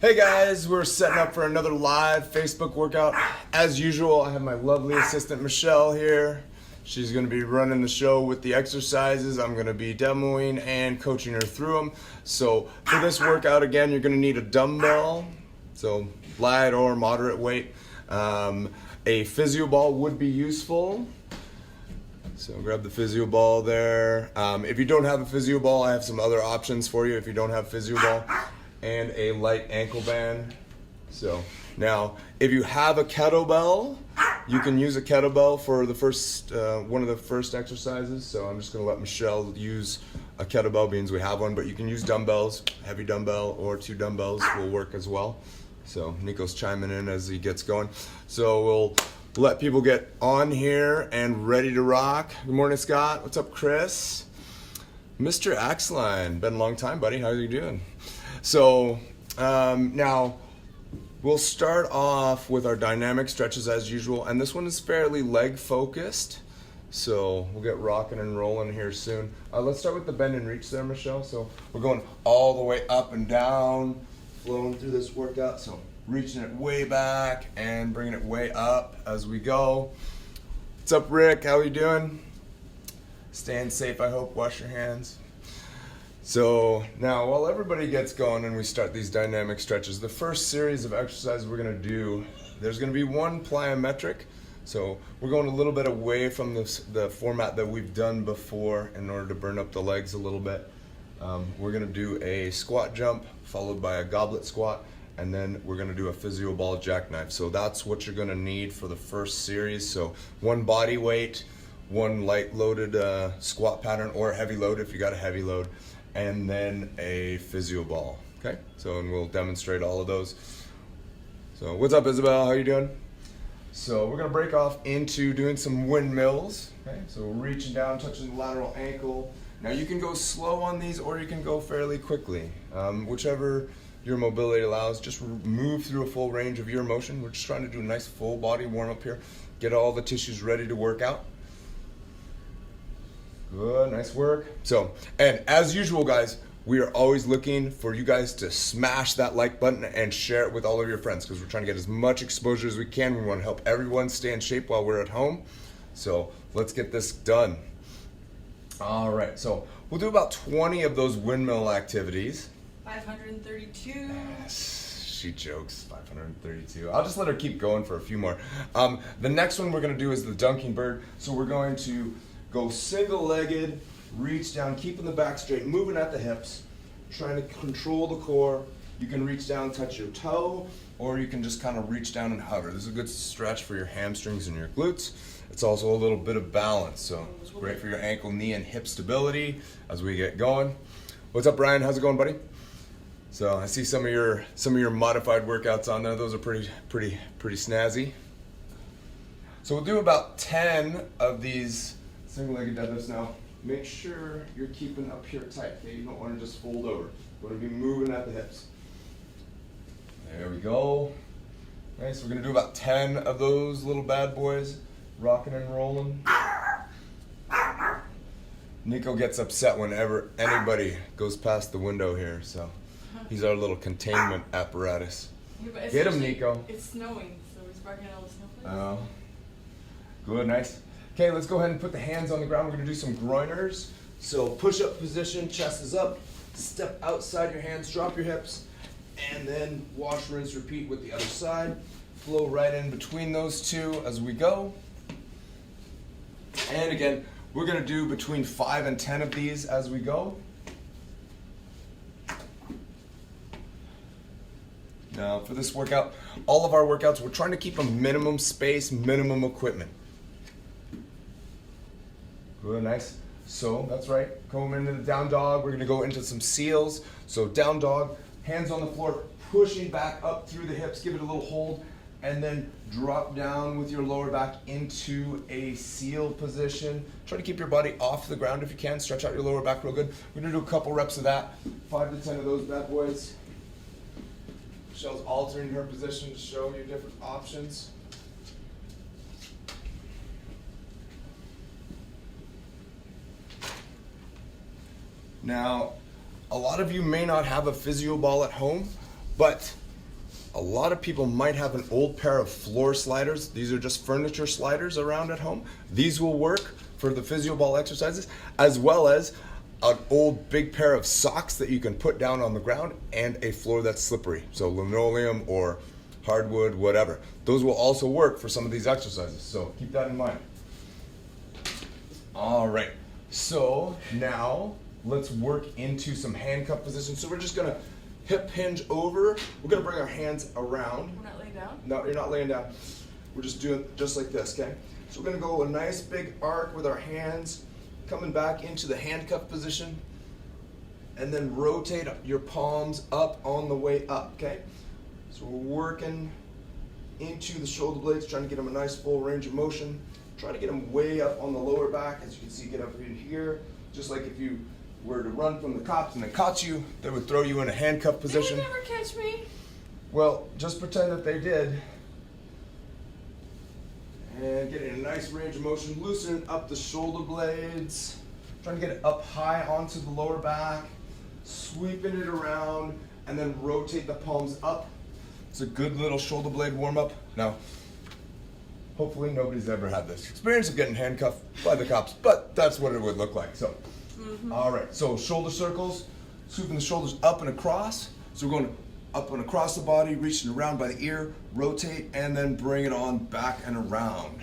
Hey guys, we're setting up for another live Facebook workout. As usual, I have my lovely assistant Michelle here. She's going to be running the show with the exercises. I'm going to be demoing and coaching her through them. So for this workout, again, you're going to need a dumbbell, so light or moderate weight. A physio ball would be useful. So grab the physio ball there. If you don't have a physio ball, I have some other options for you if you don't have physio ball. And a light ankle band. So now, if you have a kettlebell, you can use a kettlebell for the first one of the first exercises. So I'm just going to let Michelle use a kettlebell, being we have one, but you can use dumbbells. Heavy dumbbell or 2 dumbbells will work as well. So Nico's chiming in as he gets going. So we'll let people get on here and ready to rock. Good morning, Scott. What's up, Chris? Mr. Axline, been a long time, buddy. How are you doing? So now we'll start off with our dynamic stretches as usual, and this one is fairly leg focused. So we'll get rocking and rolling here soon. Let's start with the bend and reach there, Michelle. So we're going all the way up and down, flowing through this workout. So reaching it way back and bringing it way up as we go. What's up, Rick? How are you doing? Staying safe, I hope. Wash your hands. So now while everybody gets going and we start these dynamic stretches, the first series of exercises we're going to do, there's going to be one plyometric. So we're going a little bit away from the format that we've done before in order to burn up the legs a little bit. We're going to do a squat jump followed by a goblet squat, and then we're going to do a physio ball jackknife. So that's what you're going to need for the first series. So one body weight, one light loaded squat pattern or heavy load if you got a heavy load, and then a physio ball. Okay, so and we'll demonstrate all of those. So what's up, Isabel? How you doing? So we're gonna break off into doing some windmills. Okay, so reaching down, touching the lateral ankle. Now you can go slow on these or you can go fairly quickly. Whichever your mobility allows, just move through a full range of your motion. We're just trying to do a nice full body warm up here. Get all the tissues ready to work out. Good, nice work. So, and as usual, guys, we are always looking for you guys to smash that like button and share it with all of your friends because we're trying to get as much exposure as we can. We want to help everyone stay in shape while we're at home. So let's get this done. All right, so we'll do about 20 of those windmill activities. 532. Yes, she jokes, 532. I'll just let her keep going for a few more. The next one we're going to do is the dunking bird. So we're going to go single-legged, reach down, keeping the back straight, moving at the hips, trying to control the core. You can reach down, touch your toe, or you can just kind of reach down and hover. This is a good stretch for your hamstrings and your glutes. It's also a little bit of balance, so it's great for your ankle, knee, and hip stability as we get going. What's up, Brian? How's it going, buddy? So I see some of your modified workouts on there. Those are pretty snazzy. So we'll do about 10 of these single-legged deadlifts now. Make sure you're keeping up here tight, okay? You don't want to just fold over. You want to be moving at the hips. There we go. Nice, we're going to do about 10 of those little bad boys, rocking and rolling. Nico gets upset whenever anybody goes past the window here, so he's our little containment apparatus. Yeah, get him, Nico. It's snowing, so he's barking at all the snowflakes. Oh, good, nice. Okay, let's go ahead and put the hands on the ground. We're gonna do some groiners. So push-up position, chest is up, step outside your hands, drop your hips, and then wash, rinse, repeat with the other side. Flow right in between those two as we go. And again, we're gonna do between 5 and 10 of these as we go. Now for this workout, all of our workouts, we're trying to keep a minimum space, minimum equipment. Good, nice. So that's right. Going into the down dog. We're gonna go into some seals. So down dog, hands on the floor, pushing back up through the hips. Give it a little hold, and then drop down with your lower back into a seal position. Try to keep your body off the ground if you can. Stretch out your lower back real good. We're gonna do a couple reps of that. 5 to 10 of those bad boys. Michelle's altering her position to show you different options. Now, a lot of you may not have a physio ball at home, but a lot of people might have an old pair of floor sliders. These are just furniture sliders around at home. These will work for the physio ball exercises, as well as an old big pair of socks that you can put down on the ground and a floor that's slippery. So linoleum or hardwood, whatever. Those will also work for some of these exercises. So keep that in mind. All right. So now let's work into some handcuff positions. So we're just gonna hip hinge over. We're gonna bring our hands around. We're not laying down? No, you're not laying down. We're just doing just like this, okay? So we're gonna go a nice big arc with our hands coming back into the handcuff position, and then rotate your palms up on the way up, okay? So we're working into the shoulder blades, trying to get them a nice full range of motion. Try to get them way up on the lower back. As you can see, get up in here. Just like if you were to run from the cops and they caught you, they would throw you in a handcuff position. They would never catch me. Well, just pretend that they did. And getting a nice range of motion, loosening up the shoulder blades. Trying to get it up high onto the lower back. Sweeping it around, and then rotate the palms up. It's a good little shoulder blade warm up. Now, hopefully nobody's ever had this experience of getting handcuffed by the cops, but that's what it would look like. So, all right, so shoulder circles, sweeping the shoulders up and across. So we're going up and across the body, reaching around by the ear, rotate, and then bring it on back and around.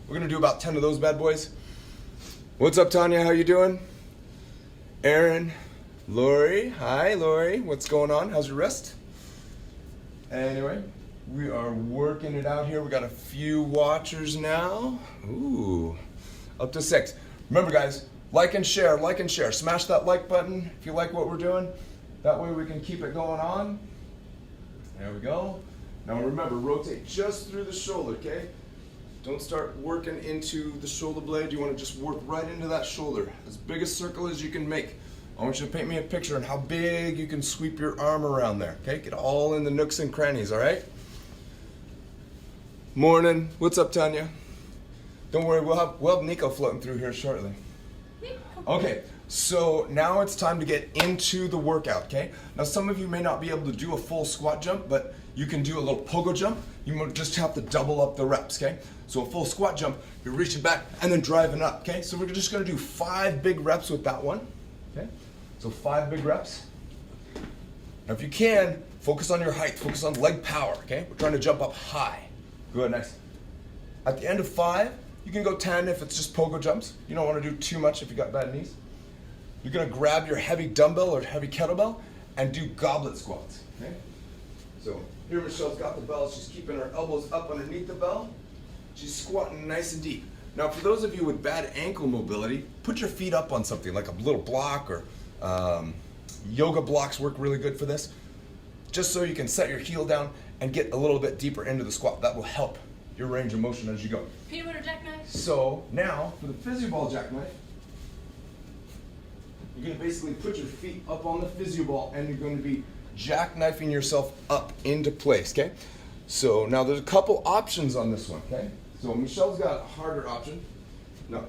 We're gonna do about 10 of those bad boys. What's up, Tanya? How you doing? Aaron, Lori, hi, Lori. What's going on? How's your wrist? Anyway, we are working it out here. We got a few watchers now. Ooh, up to 6. Remember, guys, like and share, like and share. Smash that like button if you like what we're doing. That way we can keep it going on. There we go. Now remember, rotate just through the shoulder, okay? Don't start working into the shoulder blade. You want to just work right into that shoulder. As big a circle as you can make. I want you to paint me a picture on how big you can sweep your arm around there, okay? Get all in the nooks and crannies, all right? Morning. What's up, Tanya? Don't worry, we'll have Nico floating through here shortly. Okay, so now it's time to get into the workout, okay? Now some of you may not be able to do a full squat jump, but you can do a little pogo jump. You just have to double up the reps, okay? So a full squat jump, you're reaching back and then driving up, okay? So we're just gonna do 5 big reps with that one, okay? So 5 big reps. Now if you can, focus on your height, focus on leg power, okay? We're trying to jump up high. Good, nice. At the end of 5, you can go 10 if it's just pogo jumps. You don't want to do too much if you got bad knees. You're gonna grab your heavy dumbbell or heavy kettlebell and do goblet squats, okay? So here Michelle's got the bell, she's keeping her elbows up underneath the bell. She's squatting nice and deep. Now for those of you with bad ankle mobility, put your feet up on something like a little block, or yoga blocks work really good for this. Just so you can set your heel down and get a little bit deeper into the squat. That will help your range of motion as you go. Peanut butter jackknife. So now for the physio ball jackknife, you're going to basically put your feet up on the physio ball and you're going to be jackknifing yourself up into place, okay? So now there's a couple options on this one, okay? So Michelle's got a harder option. No.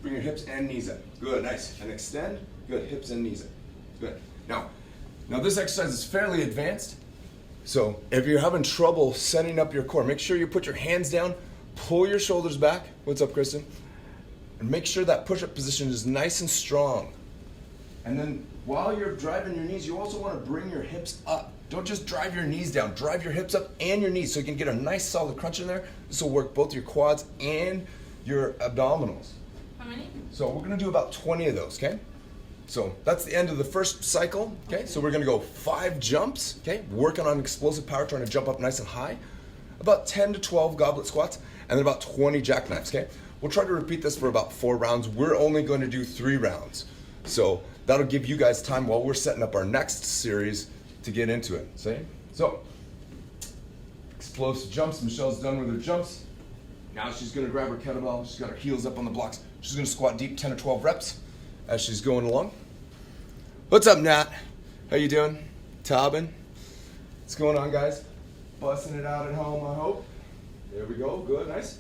Bring your hips and knees in. Good, nice. And extend. Good, hips and knees in. Good. Now this exercise is fairly advanced. So if you're having trouble setting up your core, make sure you put your hands down, pull your shoulders back. What's up, Kristen? And make sure that push-up position is nice and strong. And then while you're driving your knees, you also want to bring your hips up. Don't just drive your knees down. Drive your hips up and your knees so you can get a nice solid crunch in there. This will work both your quads and your abdominals. How many? So we're going to do about 20 of those, okay? So that's the end of the first cycle, okay? So we're gonna go 5 jumps, okay? Working on explosive power, trying to jump up nice and high. About 10 to 12 goblet squats, and then about 20 jackknives, okay? We'll try to repeat this for about 4 rounds. We're only going to do 3 rounds. So that'll give you guys time while we're setting up our next series to get into it, see? So, explosive jumps. Michelle's done with her jumps. Now she's gonna grab her kettlebell. She's got her heels up on the blocks. She's gonna squat deep, 10 or 12 reps as she's going along. What's up, Nat? How you doing? Tobin? What's going on, guys? Busting it out at home, I hope. There we go, good, nice.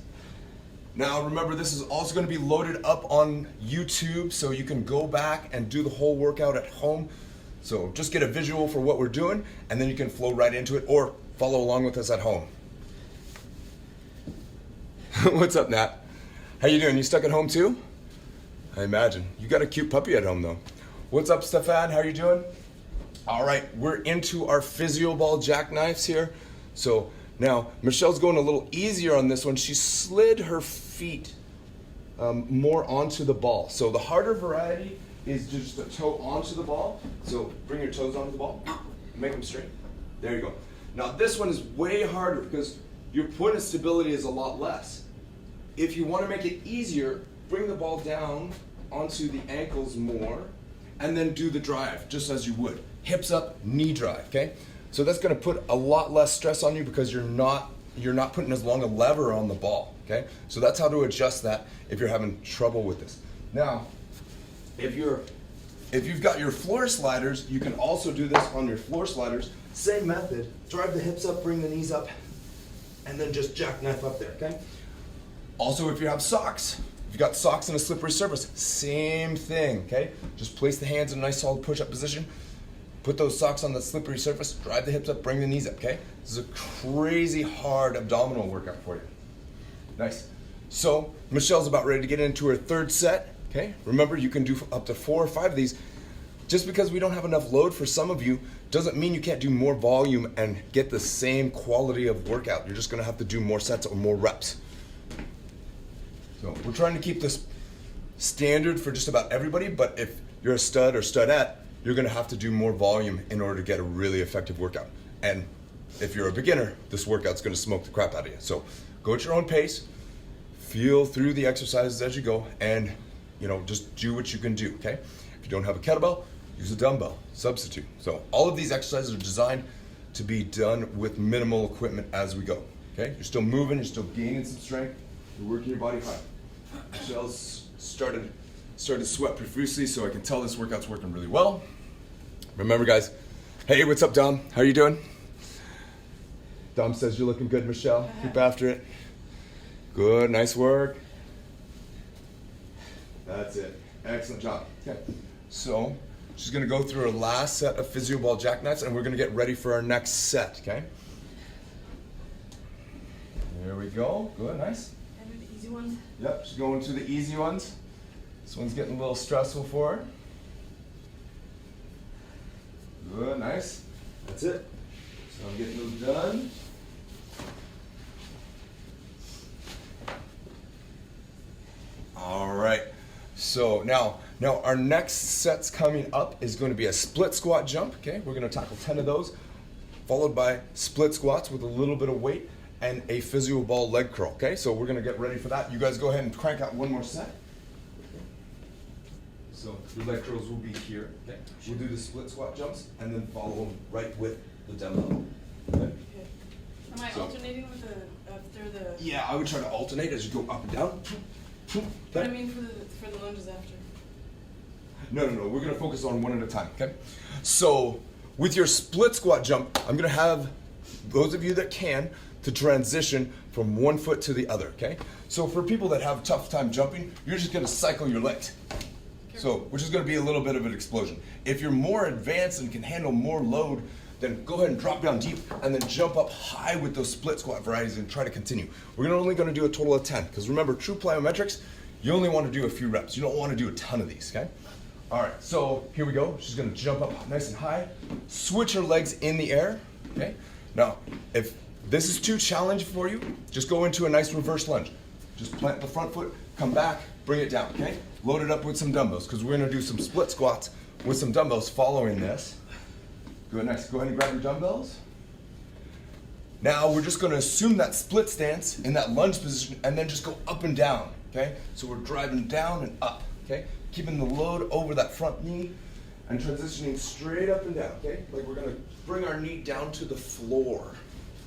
Now remember, this is also going to be loaded up on YouTube, so you can go back and do the whole workout at home. So just get a visual for what we're doing, and then you can flow right into it or follow along with us at home. What's up, Nat? How you doing? You stuck at home too? I imagine. You got a cute puppy at home though. What's up, Stefan? How you doing? All right, we're into our physio ball jackknives here. So now Michelle's going a little easier on this one. She slid her feet more onto the ball. So the harder variety is just a toe onto the ball. So bring your toes onto the ball, make them straight. There you go. Now this one is way harder because your point of stability is a lot less. If you want to make it easier, bring the ball down onto the ankles more and then do the drive just as you would. Hips up, knee drive, okay? So that's going to put a lot less stress on you because you're not putting as long a lever on the ball, okay? So that's how to adjust that if you're having trouble with this. Now, if you've got your floor sliders, you can also do this on your floor sliders. Same method, drive the hips up, bring the knees up, and then just jackknife up there, okay? Also, if you have socks, if you've got socks on a slippery surface, same thing, okay? Just place the hands in a nice solid push-up position, put those socks on the slippery surface, drive the hips up, bring the knees up, okay? This is a crazy hard abdominal workout for you. Nice. So, Michelle's about ready to get into her third set, okay? Remember, you can do up to 4 or 5 of these. Just because we don't have enough load for some of you doesn't mean you can't do more volume and get the same quality of workout. You're just gonna have to do more sets or more reps. So we're trying to keep this standard for just about everybody, but if you're a stud or studette, you're gonna have to do more volume in order to get a really effective workout. And if you're a beginner, this workout's gonna smoke the crap out of you. So go at your own pace, feel through the exercises as you go, and just do what you can do, okay? If you don't have a kettlebell, use a dumbbell, substitute. So all of these exercises are designed to be done with minimal equipment as we go, okay? You're still moving, you're still gaining some strength, you're working your body hard. Michelle's started to sweat profusely, so I can tell this workout's working really well. Remember, guys, hey, what's up, Dom? How are you doing? Dom says you're looking good, Michelle. Keep after it. Good, nice work. That's it. Excellent job. Okay, so she's gonna go through her last set of physio ball jackknives, and we're gonna get ready for our next set, okay? There we go. Good, nice. Easy ones. Yep, she's going to the easy ones. This one's getting a little stressful for her. Good, nice. That's it. So I'm getting those done. All right. So now our next set's coming up is going to be a split squat jump. Okay, we're going to tackle 10 of those, followed by split squats with a little bit of weight and a physio ball leg curl, okay? So we're gonna get ready for that. You guys go ahead and crank out one more set. So your leg curls will be here, okay? We'll do the split squat jumps and then follow them right with the dumbbell, okay? Am I alternating with after the? Yeah, I would try to alternate as you go up and down. But I mean for the lunges after. No, we're gonna focus on one at a time, okay? So with your split squat jump, I'm gonna have those of you that can to transition from one foot to the other, okay? So for people that have a tough time jumping, you're just gonna cycle your legs. So, which is gonna be a little bit of an explosion. If you're more advanced and can handle more load, then go ahead and drop down deep and then jump up high with those split squat varieties and try to continue. We're only gonna do a total of 10, because remember, true plyometrics, you only wanna do a few reps. You don't wanna do a ton of these, okay? All right, so here we go. She's gonna jump up nice and high, switch her legs in the air, okay? Now, if this is too challenging for you, just go into a nice reverse lunge. Just plant the front foot, come back, bring it down, okay? Load it up with some dumbbells, because we're gonna do some split squats with some dumbbells following this. Good, nice. Go ahead and grab your dumbbells. Now we're just gonna assume that split stance in that lunge position and then just go up and down, okay? So we're driving down and up, okay? Keeping the load over that front knee and transitioning straight up and down, okay? Like we're gonna bring our knee down to the floor,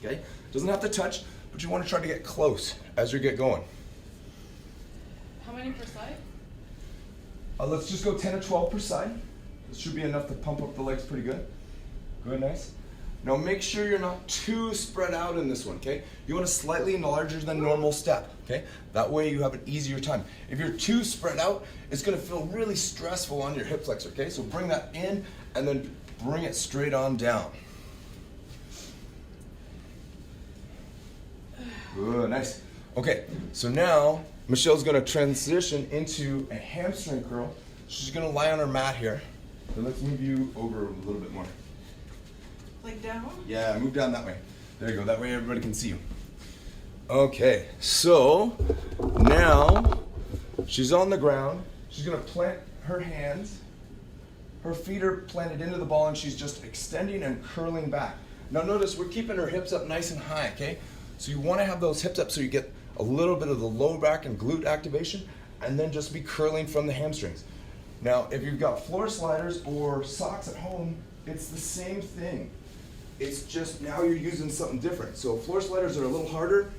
okay? Doesn't have to touch, but you wanna try to get close as you get going. How many per side? Let's just go 10 or 12 per side. This should be enough to pump up the legs pretty good. Good, nice. Now make sure you're not too spread out in this one, okay? You want a slightly larger than normal step, okay? That way you have an easier time. If you're too spread out, it's gonna feel really stressful on your hip flexor, okay? So bring that in and then bring it straight on down. Good, nice. Okay, so now Michelle's gonna transition into a hamstring curl. She's gonna lie on her mat here. So let's move you over a little bit more. Like down? Yeah, move down that way. There you go, that way everybody can see you. Okay, so now she's on the ground. She's gonna plant her hands. Her feet are planted into the ball and she's just extending and curling back. Now notice we're keeping her hips up nice and high, okay? So you wanna have those hips up so you get a little bit of the low back and glute activation, and then just be curling from the hamstrings. Now, if you've got floor sliders or socks at home, it's the same thing. It's just now you're using something different. So floor sliders are a little harder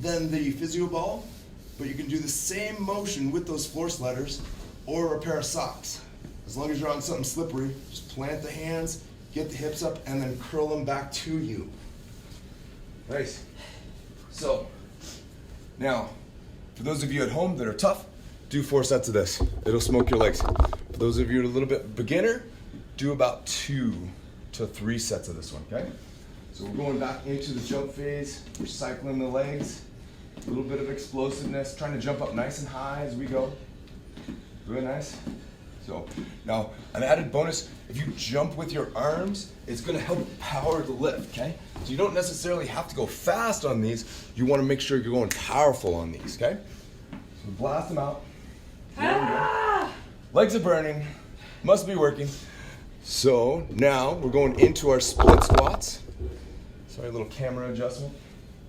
than the physio ball, but you can do the same motion with those floor sliders or a pair of socks. As long as you're on something slippery, just plant the hands, get the hips up, and then curl them back to you. Nice. So, now, for those of you at home that are tough, do 4 sets of this. It'll smoke your legs. For those of you a little bit beginner, do about 2 to 3 sets of this one, okay? So we're going back into the jump phase. We're cycling the legs. A little bit of explosiveness, trying to jump up nice and high as we go. Really nice. So now, an added bonus, if you jump with your arms, it's gonna help power the lift, okay? So you don't necessarily have to go fast on these. You wanna make sure you're going powerful on these, okay? So blast them out. There we go. Legs are burning, must be working. So now we're going into our split squats. Sorry, a little camera adjustment.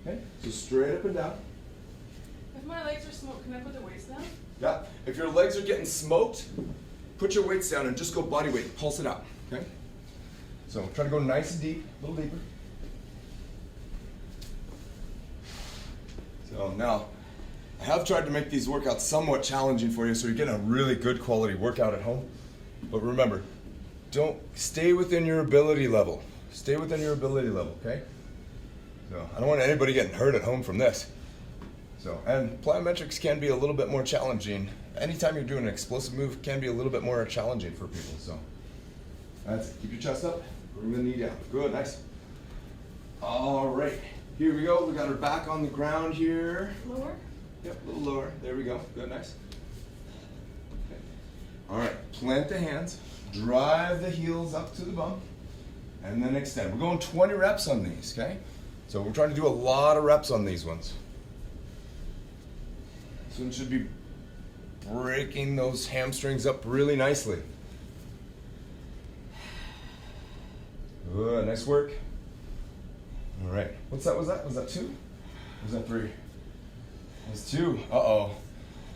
Okay, so straight up and down. If my legs are smoked, can I put the weights down? Yeah, if your legs are getting smoked, put your weights down and just go body weight, pulse it out, okay? So try to go nice and deep, a little deeper. So now, I have tried to make these workouts somewhat challenging for you so you're getting a really good quality workout at home. But remember, don't stay within your ability level. Stay within your ability level, okay? So I don't want anybody getting hurt at home from this. So, and plyometrics can be a little bit more challenging. Anytime you're doing an explosive move can be a little bit more challenging for people. So that's it. Keep your chest up, bring the knee down. Good, nice. All right, here we go. We got her back on the ground here. Lower? Yep, a little lower. There we go. Good, nice. Okay. All right, plant the hands, drive the heels up to the bum, and then extend. We're going 20 reps on these, okay? So we're trying to do a lot of reps on these ones. This one should be breaking those hamstrings up really nicely. Good, nice work. All right, what's that? Was that 2? Or was that 3? That's 2. Uh-oh.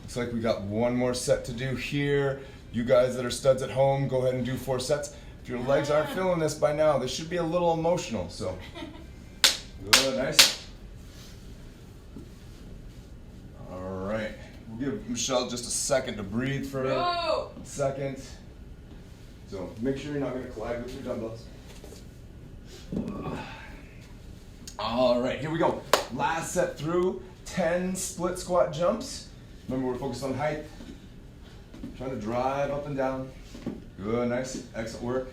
Looks like we got one more set to do here. You guys that are studs at home, go ahead and do 4 sets. If your legs aren't feeling this by now, they should be a little emotional, so. Good, nice. All right, we'll give Michelle just a second to breathe for a second. So make sure you're not gonna collide with your dumbbells. All right, here we go. Last set through, 10 split squat jumps. Remember, we're focused on height. Trying to drive up and down. Good, nice, excellent work.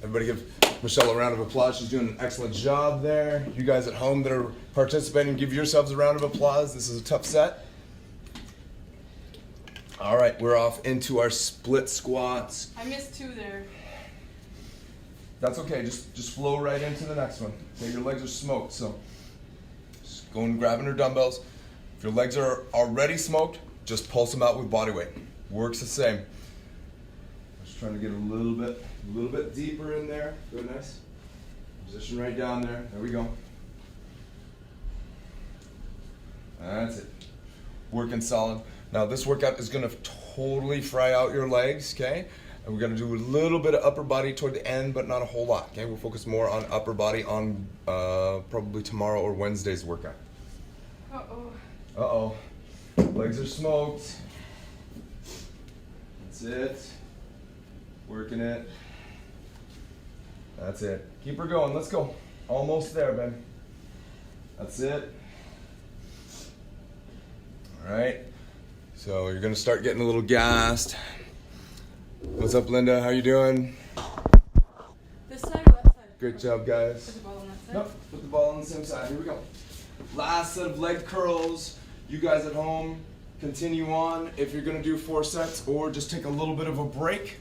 Everybody give Michelle a round of applause. She's doing an excellent job there. You guys at home that are participating, give yourselves a round of applause. This is a tough set. All right, we're off into our split squats. I missed 2 there. That's okay, just flow right into the next one. Okay, your legs are smoked, so just go and grabbing your dumbbells. If your legs are already smoked, just pulse them out with body weight. Works the same. Just trying to get a little bit deeper in there. Good, nice. Position right down there. There we go. That's it. Working solid. Now this workout is gonna totally fry out your legs, okay? And we're gonna do a little bit of upper body toward the end, but not a whole lot, okay? We'll focus more on upper body on probably tomorrow or Wednesday's workout. Uh-oh. Uh-oh. Legs are smoked. That's it. Working it. That's it. Keep her going. Let's go. Almost there, Ben. That's it. All right. So you're going to start getting a little gassed. What's up, Linda? How you doing? Great job, guys. Put the ball on that side. Nope, put the ball on the same side. Here we go. Last set of leg curls. You guys at home, continue on if you're gonna do 4 sets, or just take a little bit of a break.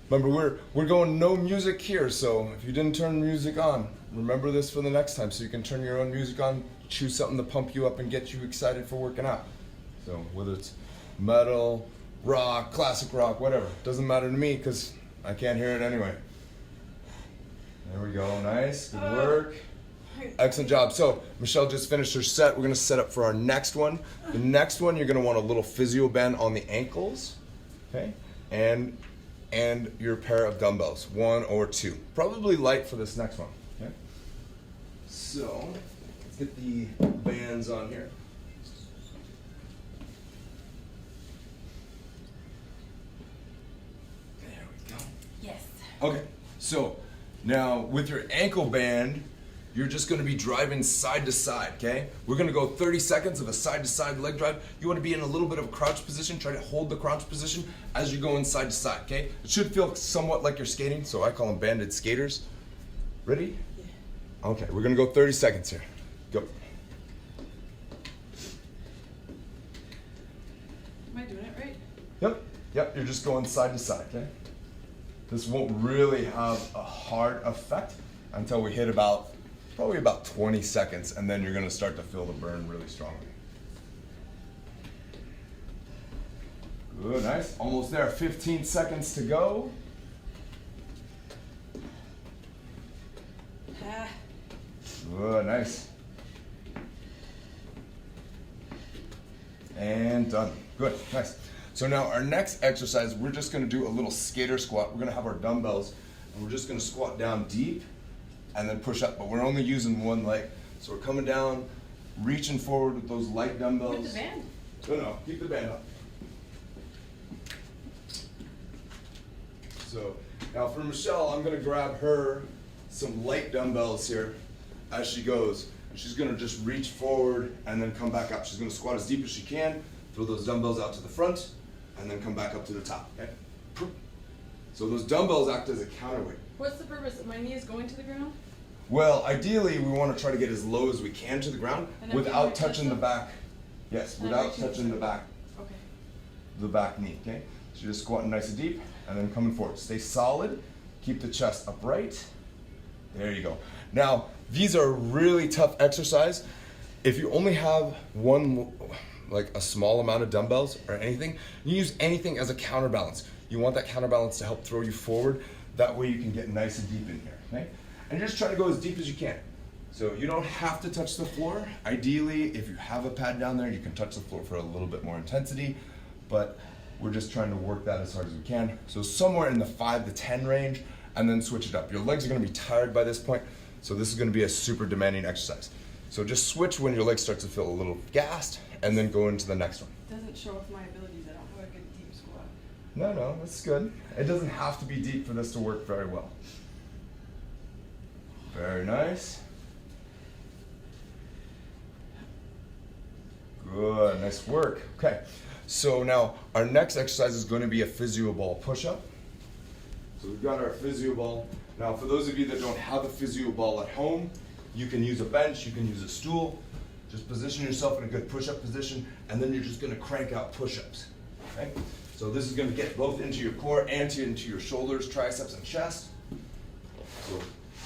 Remember, we're going no music here, so if you didn't turn the music on, remember this for the next time, so you can turn your own music on, choose something to pump you up and get you excited for working out. So whether it's metal, rock, classic rock, whatever, doesn't matter to me because I can't hear it anyway. There we go, nice, good work. Excellent job. So Michelle just finished her set. We're gonna set up for our next one. The next one, you're gonna want a little physio band on the ankles, okay? And your pair of dumbbells, 1 or 2. Probably light for this next one, okay? So let's get the bands on here. There we go. Yes. Okay, so now with your ankle band, you're just gonna be driving side to side, okay? We're gonna go 30 seconds of a side to side leg drive. You wanna be in a little bit of a crouch position. Try to hold the crouch position as you're going side to side, okay? It should feel somewhat like you're skating, so I call them banded skaters. Ready? Yeah. Okay, we're gonna go 30 seconds here. Go. Am I doing it right? Yep, you're just going side to side, okay? This won't really have a hard effect until we hit probably about 20 seconds, and then you're gonna start to feel the burn really strongly. Good, nice, almost there, 15 seconds to go. Good, nice. And done, good, nice. So now our next exercise, we're just gonna do a little skater squat. We're gonna have our dumbbells, and we're just gonna squat down deep, and then push up, but we're only using one leg. So we're coming down, reaching forward with those light dumbbells. With the band? No, keep the band up. So now for Michelle, I'm gonna grab her some light dumbbells here as she goes. And she's gonna just reach forward and then come back up. She's gonna squat as deep as she can, throw those dumbbells out to the front, and then come back up to the top, okay? So those dumbbells act as a counterweight. What's the purpose? My knee is going to the ground? Well, ideally, we want to try to get as low as we can to the ground without touching the back. Yes, without touching the back. Okay. The back knee, okay? So you're just squatting nice and deep and then coming forward. Stay solid, keep the chest upright. There you go. Now, these are really tough exercise. If you only have one, like a small amount of dumbbells or anything, you use anything as a counterbalance. You want that counterbalance to help throw you forward. That way you can get nice and deep in here, okay? And just try to go as deep as you can. So you don't have to touch the floor. Ideally, if you have a pad down there, you can touch the floor for a little bit more intensity, but we're just trying to work that as hard as we can. So somewhere in the 5 to 10 range, and then switch it up. Your legs are gonna be tired by this point, so this is gonna be a super demanding exercise. So just switch when your legs start to feel a little gassed, and then go into the next one. Doesn't show off my abilities. I don't have a good deep squat. No, that's good. It doesn't have to be deep for this to work very well. Very nice. Good, nice work. Okay, so now our next exercise is going to be a physio ball push-up. So we've got our physio ball. Now for those of you that don't have a physio ball at home, you can use a bench, you can use a stool. Just position yourself in a good push-up position, and then you're just going to crank out push-ups. Okay? So this is going to get both into your core and into your shoulders, triceps, and chest. So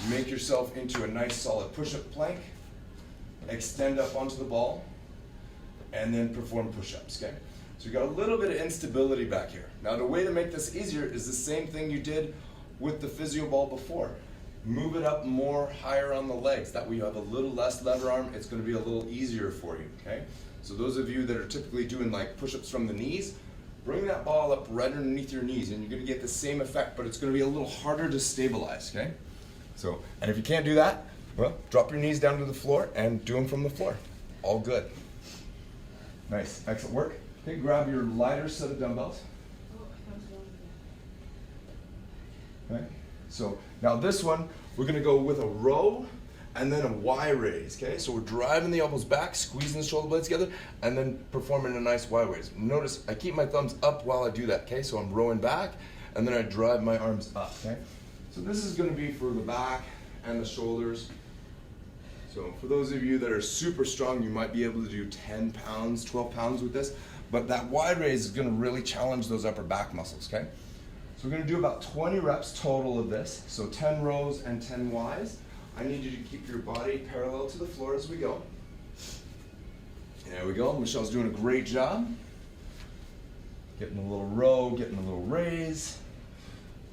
make yourself into a nice solid push-up plank. Extend up onto the ball, and then perform push-ups, okay? So you got a little bit of instability back here. Now the way to make this easier is the same thing you did with the physio ball before. Move it up more higher on the legs. That way you have a little less lever arm. It's gonna be a little easier for you, okay? So those of you that are typically doing like push-ups from the knees, bring that ball up right underneath your knees and you're gonna get the same effect, but it's gonna be a little harder to stabilize, okay? So, and if you can't do that, well, drop your knees down to the floor and do them from the floor. All good. Nice, excellent work. Okay, grab your lighter set of dumbbells. Okay, so now this one, we're gonna go with a row and then a Y raise, okay? So we're driving the elbows back, squeezing the shoulder blades together, and then performing a nice Y raise. Notice I keep my thumbs up while I do that, okay? So I'm rowing back, and then I drive my arms up, okay? So this is gonna be for the back and the shoulders. So for those of you that are super strong, you might be able to do 10 pounds, 12 pounds with this, but that wide raise is gonna really challenge those upper back muscles, okay? So we're gonna do about 20 reps total of this, so 10 rows and 10 Ys. I need you to keep your body parallel to the floor as we go. There we go, Michelle's doing a great job. Getting a little row, getting a little raise.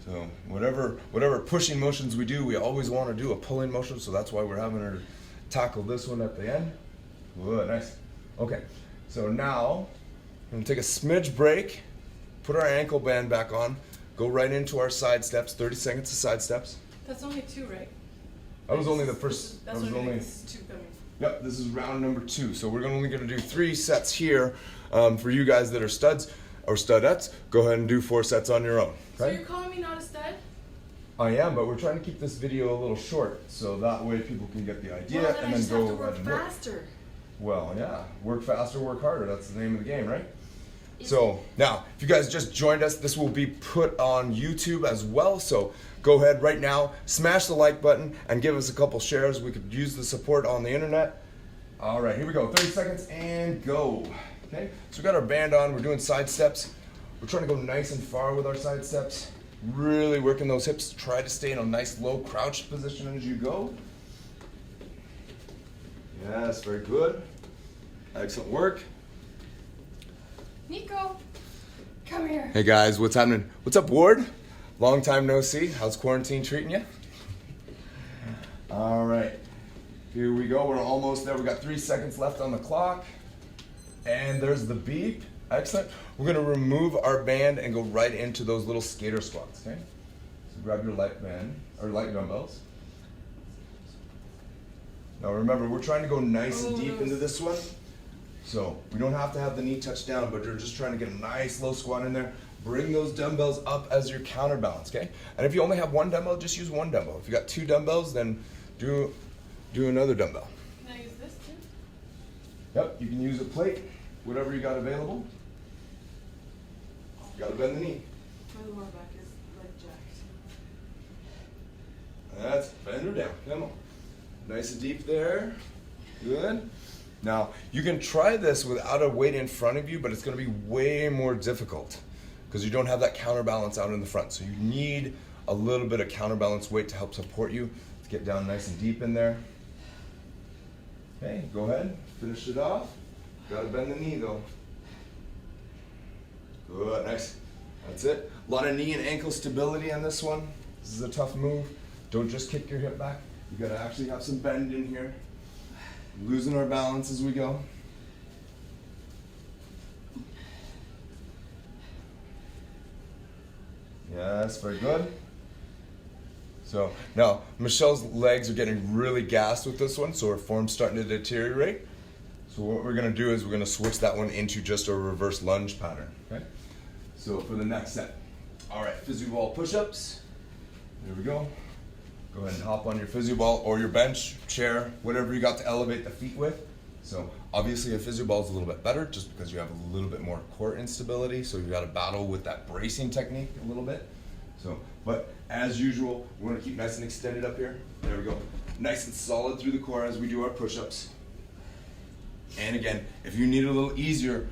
So whatever pushing motions we do, we always want to do a pulling motion, so that's why we're having her tackle this one at the end. Good, nice. Okay, so now we're gonna take a smidge break, put our ankle band back on, go right into our side steps, 30 seconds of side steps. That's only 2, right? That was only the first, That's that was what only, makes 2 coming. yep, this is round number 2. So we're only gonna do 3 sets here. For you guys that are studs or studettes, go ahead and do 4 sets on your own. So Okay? you're calling me not a stud? I am, but we're trying to keep this video a little short, so that way people can get the idea Well, then and I then just go have to ahead work and work. faster. Well, yeah, work faster, work harder. That's the name of the game, right? So now, if you guys just joined us, this will be put on YouTube as well. So go ahead right now, smash the like button, and give us a couple shares. We could use the support on the internet. All right, here we go. 30 seconds and go. Okay, so we got our band on. We're doing side steps. We're trying to go nice and far with our side steps. Really working those hips. Try to stay in a nice low crouched position as you go. Yes, very good. Excellent work. Nico, come here. Hey guys, what's happening? What's up, Ward? Long time no see. How's quarantine treating you? All right, here we go. We're almost there. We got 3 seconds left on the clock. And there's the beep. Excellent. We're gonna remove our band and go right into those little skater squats, okay? So grab your light band, or light dumbbells. Now remember, we're trying to go nice and deep into this one. So we don't have to have the knee touch down, but you're just trying to get a nice low squat in there. Bring those dumbbells up as your counterbalance, okay? And if you only have 1 dumbbell, just use 1 dumbbell. If you got 2 dumbbells, then do another dumbbell. Can I use this too? Yep, you can use a plate, whatever you got available. You gotta bend the knee. My lower back is like jacked. That's, bend her down, come on. Nice and deep there, good. Now, you can try this without a weight in front of you, but it's gonna be way more difficult because you don't have that counterbalance out in the front. So you need a little bit of counterbalance weight to help support you. Let's get down nice and deep in there. Okay, go ahead, finish it off. Gotta bend the knee though. Good, nice. That's it. A lot of knee and ankle stability on this one. This is a tough move. Don't just kick your hip back. You gotta actually have some bend in here. Losing our balance as we go. Yes, very good. So now Michelle's legs are getting really gassed with this one, so her form's starting to deteriorate. So what we're gonna do is we're gonna switch that one into just a reverse lunge pattern, okay? So for the next set. All right, physio ball push-ups. There we go. Go ahead and hop on your physio ball or your bench, chair, whatever you got to elevate the feet with. So obviously a physio ball is a little bit better just because you have a little bit more core instability, so you got to battle with that bracing technique a little bit. So, but as usual, we're gonna keep nice and extended up here. There we go. Nice and solid through the core as we do our push-ups. And again, if you need it a little easier,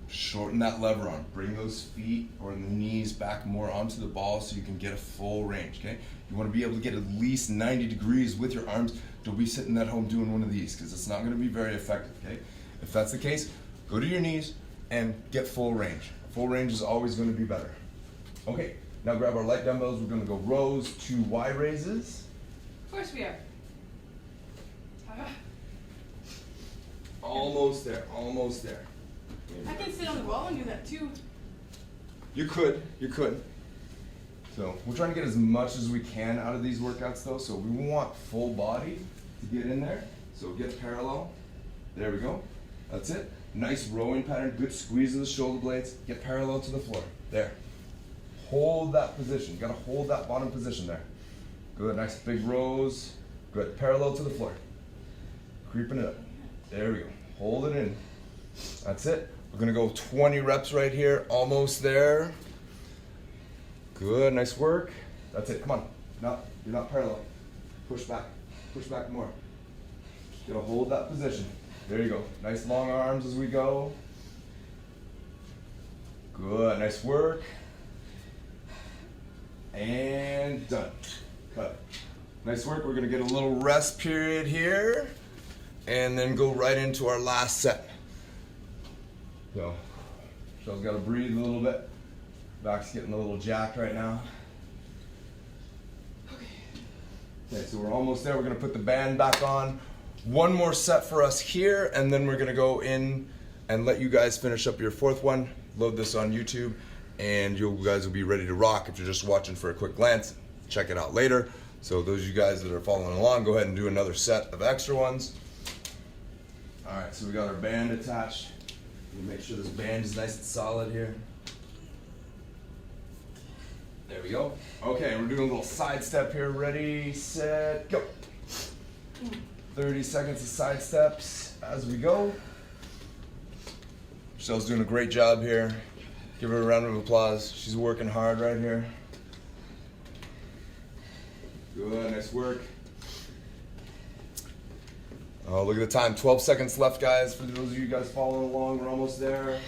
shorten that lever arm. Bring those feet or the knees back more onto the ball so you can get a full range, okay? You wanna be able to get at least 90 degrees with your arms. Don't be sitting at home doing one of these because it's not gonna be very effective, okay? If that's the case, go to your knees and get full range. Full range is always gonna be better. Okay, now grab our light dumbbells. We're gonna go rows to Y raises. Of course we are. Almost there, almost there. I can sit on the wall and do that too. You could. So we're trying to get as much as we can out of these workouts though, so we want full body to get in there. So get parallel. There we go. That's it. Nice rowing pattern, good squeeze of the shoulder blades. Get parallel to the floor. There. Hold that position. You gotta hold that bottom position there. Good, nice big rows. Good, parallel to the floor. Creeping it up. There we go. Hold it in. That's it. We're gonna go 20 reps right here. Almost there. Good, nice work. That's it, come on. No, you're not parallel. Push back more. Gonna hold that position. There you go. Nice long arms as we go. Good, nice work. And done. Cut. Nice work. We're gonna get a little rest period here and then go right into our last set. So, Michelle's gotta breathe a little bit. Back's getting a little jacked right now. Okay, so we're almost there. We're gonna put the band back on. One more set for us here, and then we're gonna go in and let you guys finish up your fourth one. Load this on YouTube, and you guys will be ready to rock. If you're just watching for a quick glance, check it out later. So those of you guys that are following along, go ahead and do another set of extra ones. All right, so we got our band attached. We'll make sure this band is nice and solid here. There we go. Okay, we're doing a little side step here. Ready, set, go. 30 seconds of side steps as we go. Michelle's doing a great job here. Give her a round of applause. She's working hard right here. Good, nice work. Oh, look at the time. 12 seconds left, guys. For those of you guys following along, we're almost there.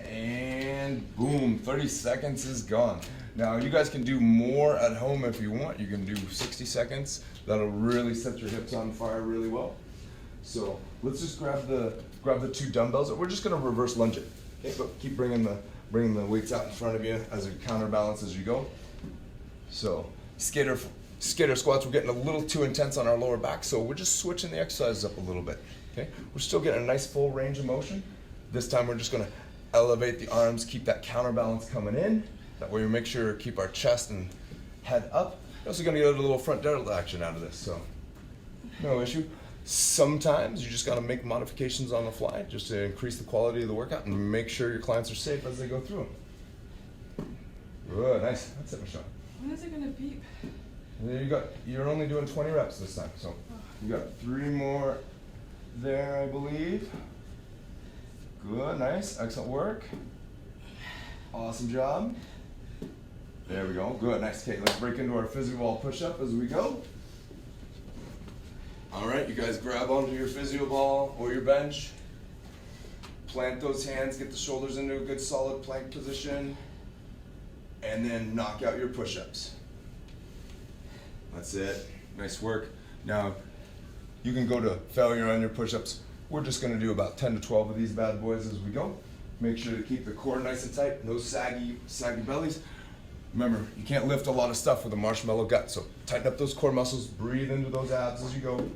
And boom, 30 seconds is gone. Now you guys can do more at home if you want. You can do 60 seconds. That'll really set your hips on fire really well. So let's just grab the 2 dumbbells. We're just gonna reverse lunge it. Okay, but keep bringing the weights out in front of you as a counterbalance as you go. So skater squats, we're getting a little too intense on our lower back, so we're just switching the exercises up a little bit. Okay, we're still getting a nice full range of motion. This time we're just gonna elevate the arms, keep that counterbalance coming in. That way we make sure to keep our chest and head up. We're also gonna get a little front delt action out of this, so no issue. Sometimes you just gotta make modifications on the fly just to increase the quality of the workout and make sure your clients are safe as they go through them. Good, nice. That's it, Michelle. When is it gonna beep? And then you're only doing 20 reps this time, so you got 3 more there, I believe. Good, nice, excellent work. Awesome job. There we go, good, nice. Okay, let's break into our physio ball push-up as we go. All right, you guys grab onto your physio ball or your bench. Plant those hands, get the shoulders into a good solid plank position, and then knock out your push-ups. That's it, nice work. Now, you can go to failure on your push-ups. We're just gonna do about 10 to 12 of these bad boys as we go. Make sure to keep the core nice and tight, no saggy bellies. Remember, you can't lift a lot of stuff with a marshmallow gut, so tighten up those core muscles, breathe into those abs as you go.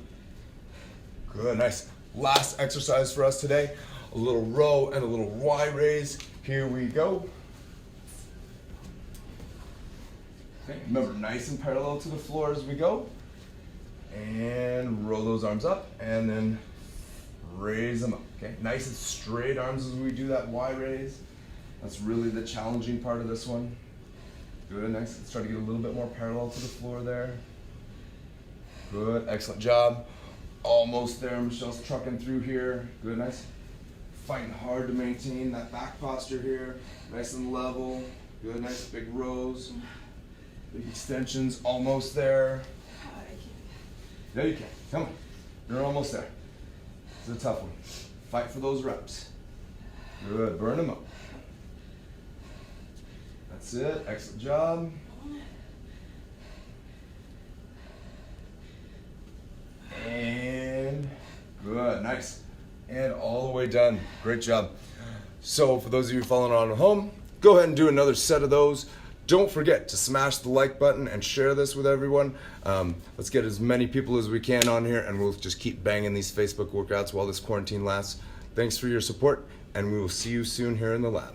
Good, nice. Last exercise for us today, a little row and a little Y raise. Here we go. Okay, remember, nice and parallel to the floor as we go. And roll those arms up, and then raise them up, okay? Nice and straight arms as we do that Y raise. That's really the challenging part of this one. Good, nice. Let's try to get a little bit more parallel to the floor there. Good, excellent job. Almost there, Michelle's trucking through here. Good, nice. Fighting hard to maintain that back posture here. Nice and level. Good, nice, big rows. Big extensions, almost there. There you can, come on. You're almost there. It's a tough one. Fight for those reps. Good, burn them up. That's it, excellent job. And good, nice. And all the way done, great job. So for those of you following on at home, go ahead and do another set of those. Don't forget to smash the like button and share this with everyone. Let's get as many people as we can on here, and we'll just keep banging these Facebook workouts while this quarantine lasts. Thanks for your support, and we will see you soon here in the lab.